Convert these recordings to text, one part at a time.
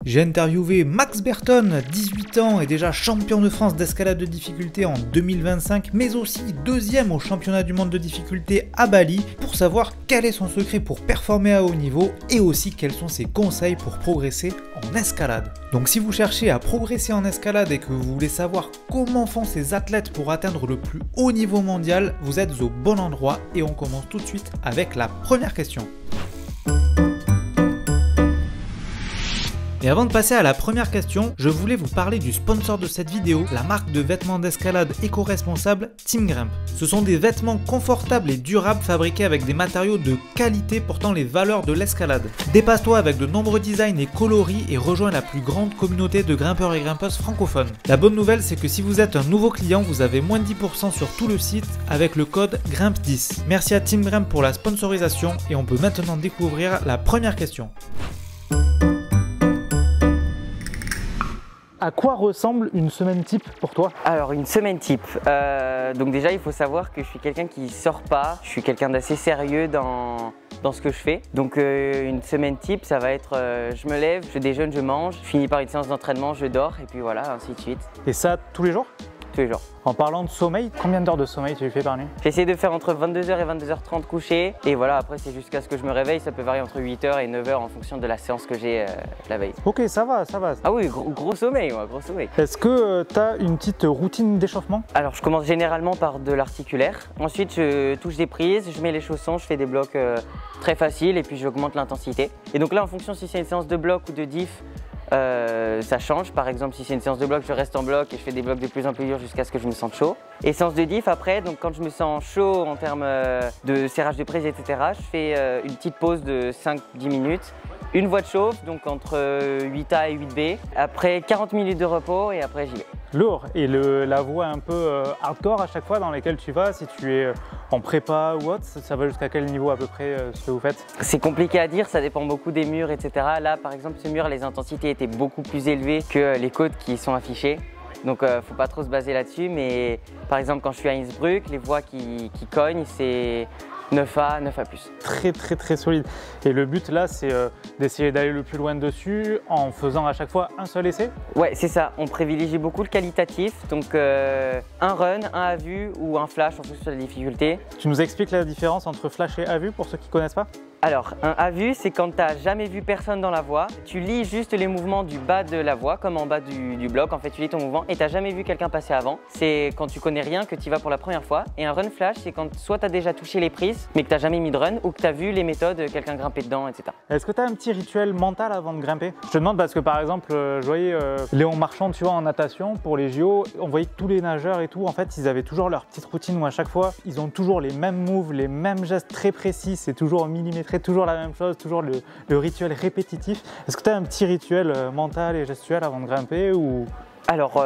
J'ai interviewé Max Berton, 18 ans et déjà champion de France d'escalade de difficulté en 2025, mais aussi deuxième au championnat du monde de difficulté à Bali, pour savoir quel est son secret pour performer à haut niveau et aussi quels sont ses conseils pour progresser en escalade. Donc si vous cherchez à progresser en escalade et que vous voulez savoir comment font ces athlètes pour atteindre le plus haut niveau mondial, vous êtes au bon endroit et on commence tout de suite avec la première question. Et avant de passer à la première question, je voulais vous parler du sponsor de cette vidéo, la marque de vêtements d'escalade éco-responsable Team Grimp. Ce sont des vêtements confortables et durables fabriqués avec des matériaux de qualité portant les valeurs de l'escalade. Dépasse-toi avec de nombreux designs et coloris et rejoins la plus grande communauté de grimpeurs et grimpeuses francophones. La bonne nouvelle, c'est que si vous êtes un nouveau client, vous avez moins de 10% sur tout le site avec le code GRIMP10. Merci à Team Grimp pour la sponsorisation et on peut maintenant découvrir la première question. À quoi ressemble une semaine type pour toi? Alors une semaine type, donc déjà il faut savoir que je suis quelqu'un qui sort pas, je suis quelqu'un d'assez sérieux dans ce que je fais. Donc une semaine type ça va être je me lève, je déjeune, je mange, je finis par une séance d'entraînement, je dors et puis voilà, ainsi de suite. Et ça tous les jours? Tous les jours. En parlant de sommeil, combien d'heures de sommeil tu fais par nuit? J'essaie de faire entre 22h et 22h30 couché et voilà, après c'est jusqu'à ce que je me réveille, ça peut varier entre 8h et 9h en fonction de la séance que j'ai la veille. Ok, ça va, ça va. Ah oui, gros sommeil, moi, gros sommeil. Est-ce que tu as une petite routine d'échauffement? Alors je commence généralement par de l'articulaire, ensuite je touche des prises, je mets les chaussons, je fais des blocs très faciles et puis j'augmente l'intensité. Et donc là en fonction si c'est une séance de bloc ou de diff, ça change. Par exemple si c'est une séance de bloc, je reste en bloc et je fais des blocs de plus en plus durs jusqu'à ce que je me sente chaud. Et séance de diff après, donc quand je me sens chaud en termes de serrage de prise etc, je fais une petite pause de 5-10 minutes. Une voie de chauffe, donc entre 8A et 8B. Après 40 minutes de repos et après j'y vais. Lourd. Et la voie un peu hardcore à chaque fois dans lesquelles tu vas, si tu es en prépa ou autre, ça va jusqu'à quel niveau à peu près ce que vous faites? C'est compliqué à dire, ça dépend beaucoup des murs, etc. Là par exemple ce mur, les intensités étaient beaucoup plus élevées que les côtes qui sont affichées. Donc faut pas trop se baser là-dessus, mais par exemple quand je suis à Innsbruck, les voies qui cognent, c'est 9A, 9A+. Très solide. Et le but là, c'est d'essayer d'aller le plus loin dessus en faisant à chaque fois un seul essai? Ouais, c'est ça. On privilégie beaucoup le qualitatif. Donc un run, un à vue ou un flash en fonction de la difficulté. Tu nous expliques la différence entre flash et à vue pour ceux qui ne connaissent pas? Alors, un à vue, c'est quand tu n'as jamais vu personne dans la voie. Tu lis juste les mouvements du bas de la voie, comme en bas du bloc. En fait, tu lis ton mouvement et tu n'as jamais vu quelqu'un passer avant. C'est quand tu connais rien que tu y vas pour la première fois. Et un run flash, c'est quand soit tu as déjà touché les prises, mais que tu n'as jamais mis de run, ou que tu as vu les méthodes, quelqu'un grimper dedans, etc. Est-ce que tu as un petit rituel mental avant de grimper? Je te demande parce que par exemple, je voyais Léon Marchand, tu vois, en natation, pour les JO, on voyait que tous les nageurs et tout, en fait, ils avaient toujours leur petite routine où à chaque fois, ils ont toujours les mêmes moves, les mêmes gestes très précis, c'est toujours millimétré, toujours la même chose, toujours le rituel répétitif. Est-ce que tu as un petit rituel mental et gestuel avant de grimper ou... Alors,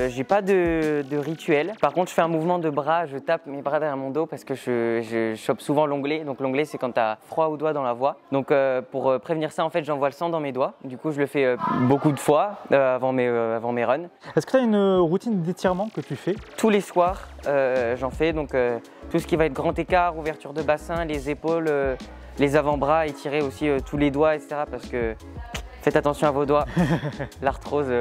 j'ai pas de rituel. Par contre, je fais un mouvement de bras, je tape mes bras derrière mon dos parce que je chope souvent l'onglet. Donc l'onglet, c'est quand tu as froid aux doigts dans la voie. Donc pour prévenir ça, en fait, j'envoie le sang dans mes doigts. Du coup, je le fais beaucoup de fois avant mes runs. Est-ce que tu as une routine d'étirement que tu fais? Tous les soirs, j'en fais. Donc tout ce qui va être grand écart, ouverture de bassin, les épaules, les avant-bras, étirer aussi tous les doigts, etc. Parce que faites attention à vos doigts, l'arthrose.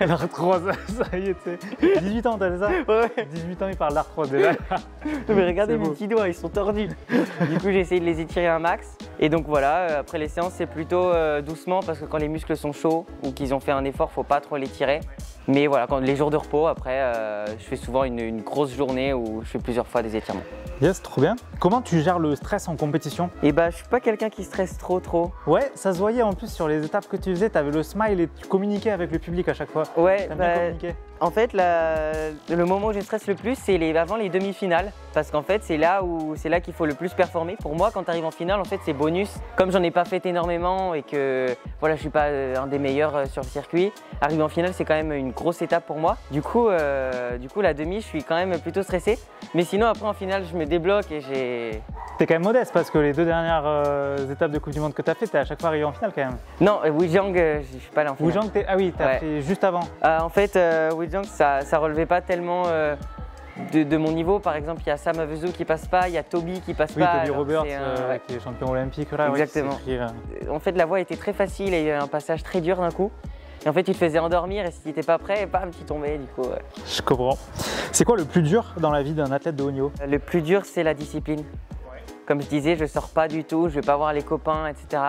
L'arthrose, ça y est, tu sais. 18 ans, t'as ça? Ouais. 18 ans, il parle d'arthrose déjà. Mais regardez mes petits doigts, ils sont tordus. Du coup, j'ai essayé de les étirer un max. Et donc voilà, après les séances, c'est plutôt doucement parce que quand les muscles sont chauds ou qu'ils ont fait un effort, faut pas trop les tirer. Mais voilà, quand les jours de repos, après, je fais souvent une grosse journée où je fais plusieurs fois des étirements. Yes, trop bien. Comment tu gères le stress en compétition? Et bah, je suis pas quelqu'un qui stresse trop. Ouais, ça se voyait en plus sur les étapes que tu faisais, tu avais le smile et tu communiquais avec le public à chaque fois. Ouais, bien communiqué. En fait, le moment où je stresse le plus, c'est avant les demi-finales. Parce qu'en fait, c'est là qu'il faut le plus performer. Pour moi, quand tu arrives en finale, en fait, c'est bonus. Comme j'en ai pas fait énormément et que voilà, je suis pas un des meilleurs sur le circuit, arriver en finale, c'est quand même une grosse étape pour moi. Du coup, la demi, je suis quand même plutôt stressé. Mais sinon, après, en finale, je me débloque et j'ai... T'es quand même modeste parce que les deux dernières étapes de Coupe du Monde que tu as fait, t'es à chaque fois arrivé en finale quand même. Non, Wujiang, je suis pas allé en finale. Wujiang, ah oui, t'as fait juste avant. En fait, Wujiang, ça relevait pas tellement de mon niveau. Par exemple, il y a Sam Avezou qui passe pas, il y a Toby qui passe pas. Toby Roberts qui est champion olympique. Là, exactement. En fait, la voie était très facile et il y a eu un passage très dur d'un coup. Et en fait, tu te faisais endormir et si tu n'étais pas prêt, bam, tu tombais du coup. Je comprends. C'est quoi le plus dur dans la vie d'un athlète de haut niveau? Le plus dur, c'est la discipline. Comme je disais, je sors pas du tout, je vais pas voir les copains, etc.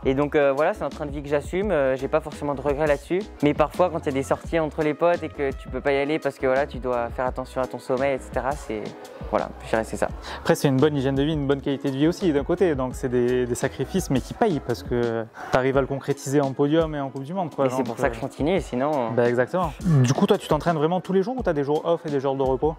Et donc voilà, c'est un train de vie que j'assume, j'ai pas forcément de regrets là-dessus. Mais parfois, quand il y a des sorties entre les potes et que tu peux pas y aller parce que voilà, tu dois faire attention à ton sommeil, etc. Voilà, je dirais c'est ça. Après, c'est une bonne hygiène de vie, une bonne qualité de vie aussi d'un côté. Donc c'est des sacrifices, mais qui payent parce que tu arrives à le concrétiser en podium et en Coupe du Monde. Et c'est pour ça que je continue, sinon… Bah exactement. Du coup, toi, tu t'entraînes vraiment tous les jours ou tu as des jours off et des jours de repos?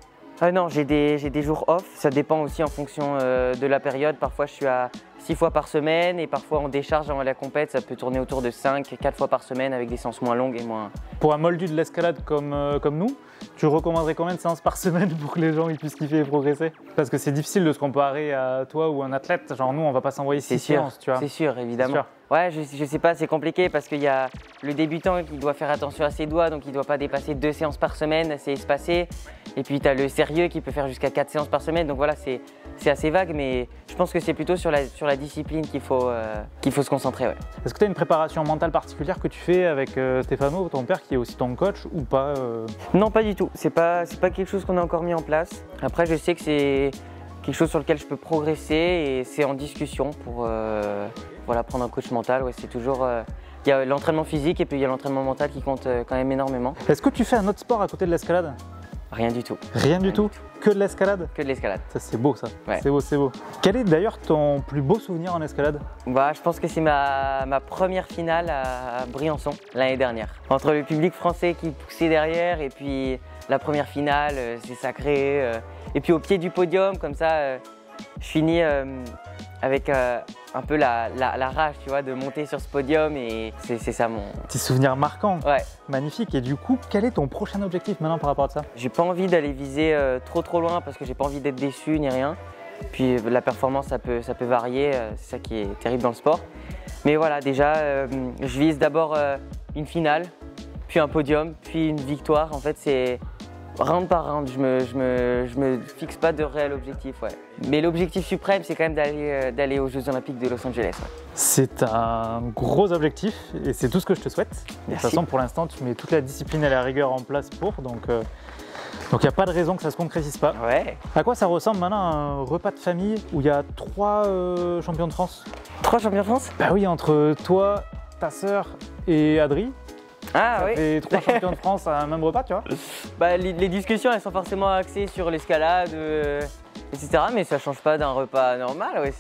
Non, j'ai des jours off. Ça dépend aussi en fonction de la période. Parfois, je suis à 6 fois par semaine et parfois en décharge avant la compète, ça peut tourner autour de 4 fois par semaine avec des séances moins longues et moins… Pour un moldu de l'escalade comme nous, tu recommanderais combien de séances par semaine pour que les gens ils puissent kiffer et progresser? Parce que c'est difficile de se comparer à toi ou un athlète. Genre nous, on va pas s'envoyer 6 séances, tu vois. C'est sûr, évidemment. Ouais, je sais pas, c'est compliqué parce qu'il y a le débutant qui doit faire attention à ses doigts, donc il doit pas dépasser 2 séances par semaine, c'est espacé. Et puis tu as le sérieux qui peut faire jusqu'à 4 séances par semaine, donc voilà, c'est assez vague, mais je pense que c'est plutôt sur la discipline qu'il faut se concentrer. Ouais. Est-ce que tu as une préparation mentale particulière que tu fais avec Stéphano, ton père, qui est aussi ton coach, ou pas Non, pas du tout. C'est pas quelque chose qu'on a encore mis en place. Après, je sais que c'est quelque chose sur lequel je peux progresser et c'est en discussion pour voilà, prendre un coach mental. Ouais, c'est toujours… il y a l'entraînement physique et puis il y a l'entraînement mental qui compte quand même énormément. Est-ce que tu fais un autre sport à côté de l'escalade? Rien du tout. Rien du tout? Que de l'escalade? Que de l'escalade. Ça c'est beau ça, ouais. C'est beau, c'est beau. Quel est d'ailleurs ton plus beau souvenir en escalade? Bah, je pense que c'est ma première finale à Briançon l'année dernière. Entre le public français qui poussait derrière et puis la première finale, c'est sacré. Et puis au pied du podium, comme ça, je finis avec un peu la rage, tu vois, de monter sur ce podium et c'est ça mon… Petit souvenir marquant. Ouais. Magnifique. Et du coup, quel est ton prochain objectif maintenant par rapport à ça? J'ai pas envie d'aller viser trop loin parce que j'ai pas envie d'être déçu ni rien. Puis la performance, ça peut varier, c'est ça qui est terrible dans le sport. Mais voilà, déjà, je vise d'abord une finale, puis un podium, puis une victoire. En fait, c'est round par round, je me fixe pas de réel objectif, ouais. Mais l'objectif suprême, c'est quand même d'aller aux Jeux Olympiques de Los Angeles. Ouais. C'est un gros objectif et c'est tout ce que je te souhaite. De toute façon, pour l'instant, tu mets toute la discipline et la rigueur en place pour, donc il n'y a pas de raison que ça se concrétise pas. Ouais. À quoi ça ressemble maintenant un repas de famille où il y a 3 champions de France? 3 champions de France? Bah oui, entre toi, ta sœur et Adri. Ah ça oui. fait 3 champions de France à un même repas, tu vois. Bah, les discussions, elles sont forcément axées sur l'escalade, etc. Mais ça change pas d'un repas normal, ouais.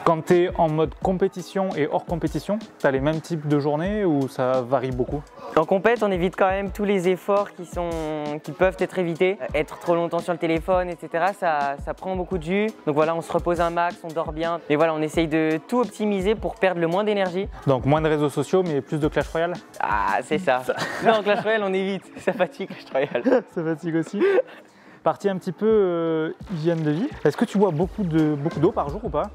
Quand tu es en mode compétition et hors compétition, tu as les mêmes types de journées ou ça varie beaucoup? En compète, on évite quand même tous les efforts qui peuvent être évités. Être trop longtemps sur le téléphone, etc. Ça prend beaucoup de jus. Donc voilà, on se repose un max, on dort bien. Mais voilà, on essaye de tout optimiser pour perdre le moins d'énergie. Donc moins de réseaux sociaux, mais plus de Clash Royale? Ah, c'est ça. Non, Clash Royale, on évite. Ça fatigue, Clash Royale. Ça fatigue aussi. Partie un petit peu hygiène de vie. Est-ce que tu bois beaucoup d'eau par jour ou pas?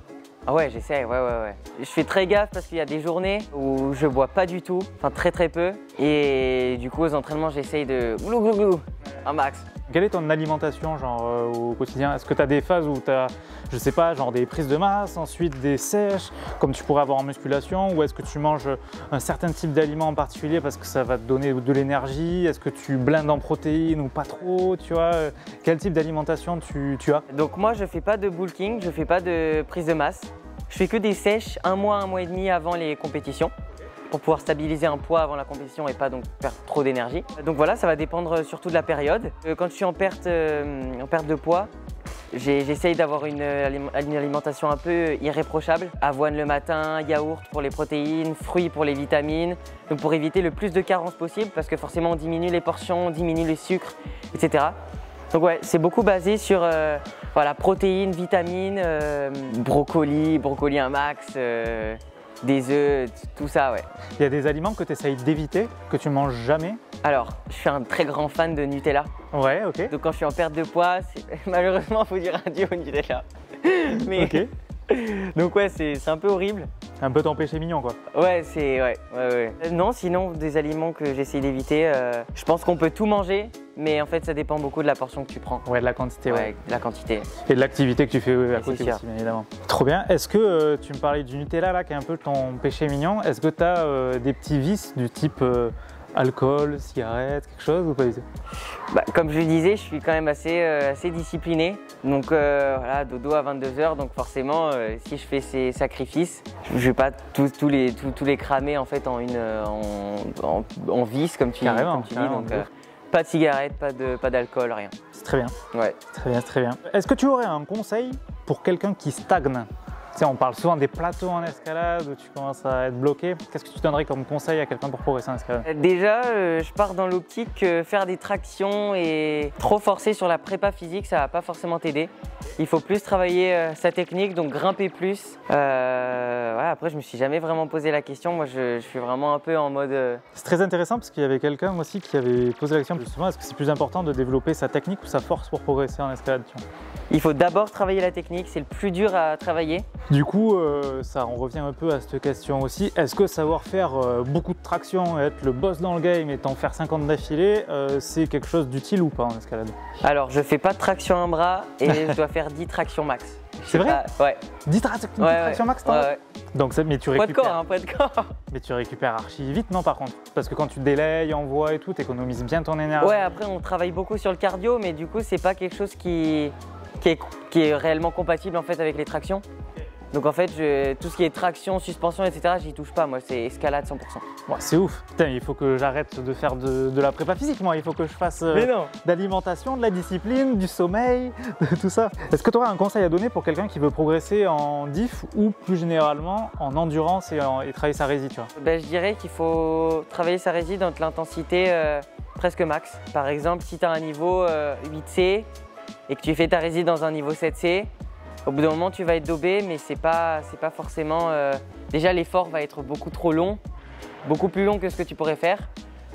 Ah ouais, j'essaie, ouais. Je fais très gaffe parce qu'il y a des journées où je bois pas du tout, enfin très peu. Et du coup, aux entraînements, j'essaye de glou, un max. Quelle est ton alimentation genre au quotidien? Est-ce que tu as des phases où tu as, je sais pas, genre des prises de masse, ensuite des sèches, comme tu pourrais avoir en musculation? Ou est-ce que tu manges un certain type d'aliment en particulier parce que ça va te donner de l'énergie? Est-ce que tu blindes en protéines ou pas trop, tu vois? Quel type d'alimentation tu as? Donc moi, je fais pas de bulking, je fais pas de prise de masse. Je fais que des sèches 1 mois et demi avant les compétitions pour pouvoir stabiliser un poids avant la compétition et pas donc perdre trop d'énergie. Donc voilà, ça va dépendre surtout de la période. Quand je suis en perte de poids, j'essaye d'avoir une alimentation un peu irréprochable. Avoine le matin, yaourt pour les protéines, fruits pour les vitamines. Donc pour éviter le plus de carences possible parce que forcément on diminue les portions, on diminue les sucres, etc. Donc ouais, c'est beaucoup basé sur voilà, protéines, vitamines, brocoli un max, des œufs, tout ça, ouais. Il y a des aliments que tu essayes d'éviter, que tu manges jamais? Alors, je suis un très grand fan de Nutella. Ouais, ok. Donc quand je suis en perte de poids, malheureusement, il faut dire adieu au Nutella. Mais... Ok. Donc ouais, c'est un peu horrible. un peu ton péché mignon quoi. Ouais, ouais. Non, sinon des aliments que j'essaie d'éviter, je pense qu'on peut tout manger, mais en fait ça dépend beaucoup de la portion que tu prends. Ouais, de la quantité. Ouais, de la quantité. Et de l'activité que tu fais à côté sûr. aussi, bien évidemment. Trop bien. Est-ce que tu me parlais du Nutella là, qui est un peu ton péché mignon. Est-ce que tu as des petits vices du type alcool, cigarette, quelque chose ou pas du tout? Bah, comme je le disais, je suis quand même assez discipliné. Donc voilà, dodo à 22 h, donc forcément, si je fais ces sacrifices, je ne vais pas tous les cramer en fait en vice, comme tu dis. Donc pas de cigarette, pas d'alcool, rien. C'est très bien. Ouais. Très bien, très bien. Est-ce que tu aurais un conseil pour quelqu'un qui stagne? Tu sais, on parle souvent des plateaux en escalade où tu commences à être bloqué. Qu'est-ce que tu donnerais comme conseil à quelqu'un pour progresser en escalade? Déjà, je pars dans l'optique que faire des tractions et trop forcer sur la prépa physique, ça va pas forcément t'aider. Il faut plus travailler sa technique, donc grimper plus. Ouais, après, je me suis jamais vraiment posé la question. Moi, je suis vraiment un peu en mode... C'est très intéressant parce qu'il y avait quelqu'un aussi qui avait posé la question justement, est-ce que c'est plus important de développer sa technique ou sa force pour progresser en escalade? Il faut d'abord travailler la technique, c'est le plus dur à travailler. Du coup, ça en revient un peu à cette question aussi. Est-ce que savoir faire beaucoup de traction, être le boss dans le game et t'en faire 50 d'affilée, c'est quelque chose d'utile ou pas en escalade? Alors, je fais pas de traction à un bras et je dois faire 10 tractions max. C'est vrai? Ouais. 10 tractions max, toi? Ouais. Donc, mais tu récupères. Pas de corps. Mais tu récupères archi vite, non, par contre? Parce que quand tu délayes, envoies et tout, t'économises bien ton énergie. Ouais, après, on travaille beaucoup sur le cardio, mais du coup, c'est pas quelque chose qui est réellement compatible en fait avec les tractions. Donc en fait, tout ce qui est traction, suspension, etc., j'y touche pas. Moi, c'est escalade 100%. Ouais, c'est ouf. Putain, il faut que j'arrête de faire de la prépa physique, moi. Il faut que je fasse d'alimentation, de la discipline, du sommeil, de tout ça. Est-ce que tu aurais un conseil à donner pour quelqu'un qui veut progresser en diff ou plus généralement en endurance et travailler sa rési, tu vois? Ben, je dirais qu'il faut travailler sa rési dans l'intensité presque max. Par exemple, si tu as un niveau 8C et que tu fais ta rési dans un niveau 7C, au bout d'un moment, tu vas être daubé, mais c'est pas forcément... Déjà, l'effort va être beaucoup trop long, beaucoup plus long que ce que tu pourrais faire.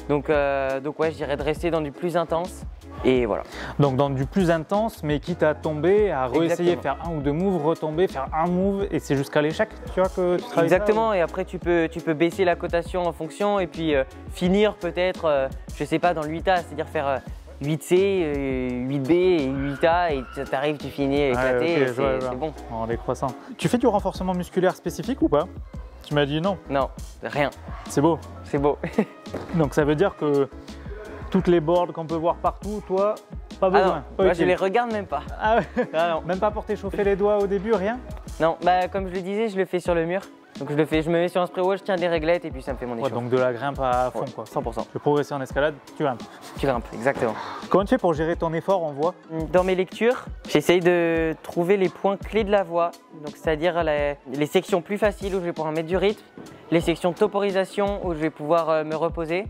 Donc ouais, je dirais de rester dans du plus intense. Et voilà. Donc dans du plus intense, mais quitte à tomber, à réessayer de faire un ou deux moves, retomber, faire un move, et c'est jusqu'à l'échec, tu vois, que tu travailles. Exactement, et après tu peux baisser la cotation en fonction, et puis finir peut-être, je sais pas, dans le 8A, c'est-à-dire faire 8C, 8B et 8A, et tu arrives, tu finis éclaté, c'est bon. En décroissant. Tu fais du renforcement musculaire spécifique ou pas? Tu m'as dit non. Non, rien. C'est beau. C'est beau. Donc ça veut dire que toutes les boards qu'on peut voir partout, toi, pas besoin. Ah non, moi je les regarde même pas. Ah ouais. Ah non. Même pas pour t'échauffer les doigts au début, rien? Non, bah comme je le disais, je le fais sur le mur. Donc je me mets sur un spray wall, je tiens des réglettes et puis ça me fait mon échauffe. Ouais, donc de la grimpe à fond, quoi. 100%. Tu veux progresser en escalade, tu grimpes. Tu grimpes, exactement. Comment tu fais pour gérer ton effort en voie? Dans mes lectures, j'essaye de trouver les points clés de la voie, donc c'est-à-dire les sections plus faciles où je vais pouvoir mettre du rythme, les sections de temporisation où je vais pouvoir me reposer,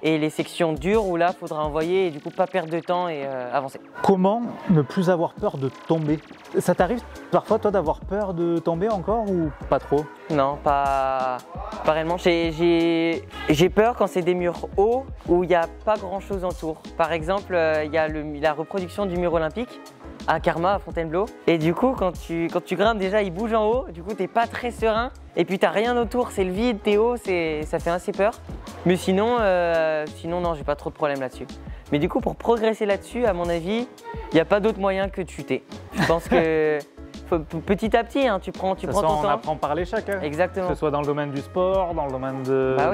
et les sections dures où là, il faudra envoyer et du coup pas perdre de temps et avancer. Comment ne plus avoir peur de tomber? Ça t'arrive parfois toi d'avoir peur de tomber encore ou pas trop? Non, pas réellement. J'ai peur quand c'est des murs hauts où il n'y a pas grand chose autour. Par exemple, il y a la reproduction du mur olympique à Karma, à Fontainebleau. Et du coup, quand tu grimpes, déjà, il bouge en haut. Du coup, t'es pas très serein. Et puis, t'as rien autour, c'est le vide, t'es haut, ça fait assez peur. Mais sinon, non, j'ai pas trop de problème là-dessus. Mais du coup, pour progresser là-dessus, à mon avis, il n'y a pas d'autre moyen que de chuter. Je pense que petit à petit, hein, tu prends ton temps. On apprend par l'échec. Hein. Exactement. Que ce soit dans le domaine du sport, dans le domaine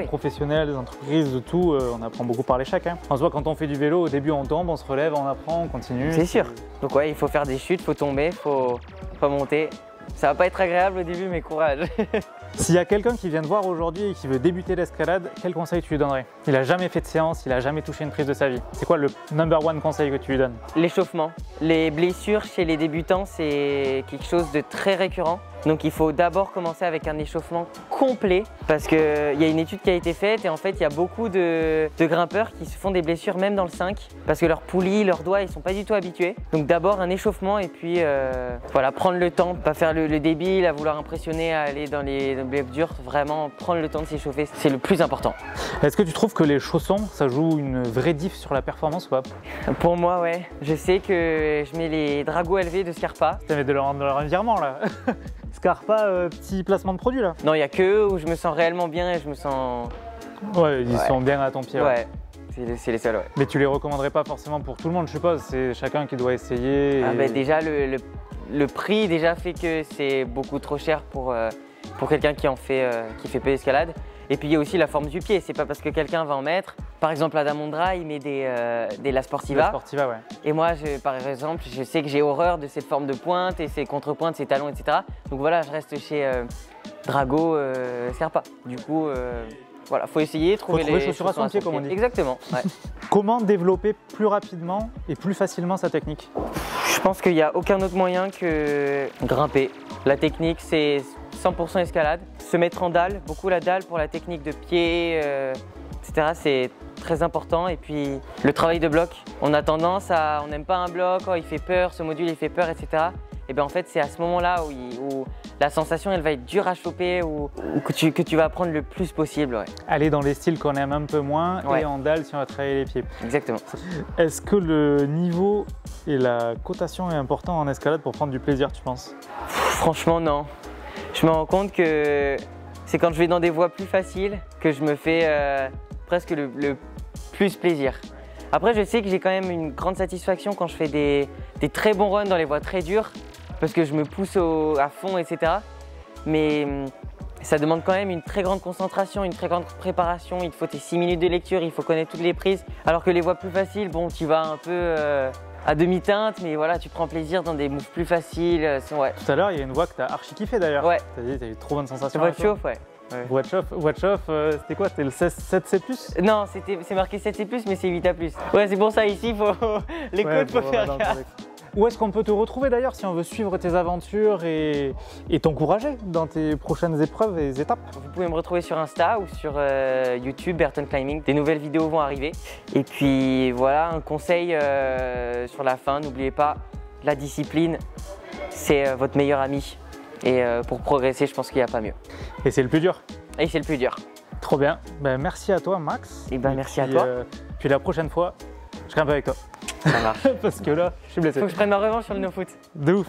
professionnel, des entreprises, de tout, on apprend beaucoup par l'échec. Hein. En soi, quand on fait du vélo, au début on tombe, on se relève, on apprend, on continue. C'est sûr. Donc ouais, il faut faire des chutes, il faut tomber, il faut monter. Ça va pas être agréable au début, mais courage. S'il y a quelqu'un qui vient te voir aujourd'hui et qui veut débuter l'escalade, quel conseil tu lui donnerais? Il n'a jamais fait de séance, il n'a jamais touché une prise de sa vie. C'est quoi le number one conseil que tu lui donnes? L'échauffement. Les blessures chez les débutants, c'est quelque chose de très récurrent. Donc il faut d'abord commencer avec un échauffement complet parce qu'il y a une étude qui a été faite et en fait il y a beaucoup de grimpeurs qui se font des blessures même dans le 5 parce que leurs poulies, leurs doigts, ils sont pas du tout habitués. Donc d'abord un échauffement et puis voilà, prendre le temps, pas faire le débile, à vouloir impressionner, à aller dans les blocs durs, vraiment prendre le temps de s'échauffer, c'est le plus important. Est-ce que tu trouves que les chaussons, ça joue une vraie diff sur la performance ou pas? Pour moi, ouais. Je sais que je mets les Drago LV de Scarpa. Tu mets de leur un virement là. Scarpa, petit placement de produit là. Non, il n'y a que eux où je me sens réellement bien et je me sens... Ouais, ils sont bien à ton pied. Ouais, c'est les seuls, ouais. Mais tu les recommanderais pas forcément pour tout le monde, je suppose. C'est chacun qui doit essayer. Ah, bah, déjà, le prix déjà fait que c'est beaucoup trop cher pour quelqu'un qui fait peu d'escalade. Et puis il y a aussi la forme du pied. C'est pas parce que quelqu'un va en mettre. Par exemple, Adam Ondra, il met des La Sportiva. La Sportiva, ouais. Et moi, par exemple, je sais que j'ai horreur de cette forme de pointe et ses contrepointes, ses talons, etc. Donc voilà, je reste chez Drago Sherpa. Du coup, voilà, faut essayer, trouver les chaussures à son pied, comme on dit. Exactement. Ouais. Comment développer plus rapidement et plus facilement sa technique? Je pense qu'il n'y a aucun autre moyen que grimper. La technique, c'est 100% escalade. Se mettre en dalle, beaucoup la dalle pour la technique de pied, etc. C'est très important. Et puis le travail de bloc. On a tendance à, on n'aime pas un bloc, oh, il fait peur, ce module il fait peur, etc. Et bien en fait, c'est à ce moment-là où la sensation elle va être dure à choper, ou que tu vas apprendre le plus possible. Ouais. Aller dans les styles qu'on aime un peu moins, ouais. Et en dalle si on va travailler les pieds. Exactement. Est-ce que le niveau et la cotation est important en escalade pour prendre du plaisir, tu penses? Franchement, non. Je me rends compte que c'est quand je vais dans des voies plus faciles que je me fais presque le plus plaisir. Après, je sais que j'ai quand même une grande satisfaction quand je fais des très bons runs dans les voies très dures, parce que je me pousse à fond, etc. Mais ça demande quand même une très grande concentration, une très grande préparation. Il te faut tes 6 minutes de lecture, il faut connaître toutes les prises. Alors que les voies plus faciles, bon, tu vas un peu à demi-teinte, mais voilà, tu prends plaisir dans des moves plus faciles. Ouais. Tout à l'heure, il y a une voie que tu as archi kiffé d'ailleurs. Ouais. Tu as dit que tu as eu trop bonne sensation. Voie de chauffe, ouais. Watch-off, c'était quoi? C'était le 7C+? Non, c'est marqué 7C+, mais c'est 8A+. Ouais, c'est pour ça, ici, les codes, faut faire gaffe. Où est-ce qu'on peut te retrouver d'ailleurs si on veut suivre tes aventures et t'encourager dans tes prochaines épreuves et étapes? Vous pouvez me retrouver sur Insta ou sur YouTube, Burton Climbing. Des nouvelles vidéos vont arriver. Et puis voilà, un conseil sur la fin, n'oubliez pas, la discipline, c'est votre meilleur ami. Et pour progresser, je pense qu'il n'y a pas mieux. Et c'est le plus dur. Et c'est le plus dur. Trop bien. Ben, merci à toi, Max. Et ben, merci à toi. Puis la prochaine fois, je serai un peu avec toi. Ça marche. Parce que là, je suis blessé. Faut que je prenne ma revanche sur le no-foot. De ouf.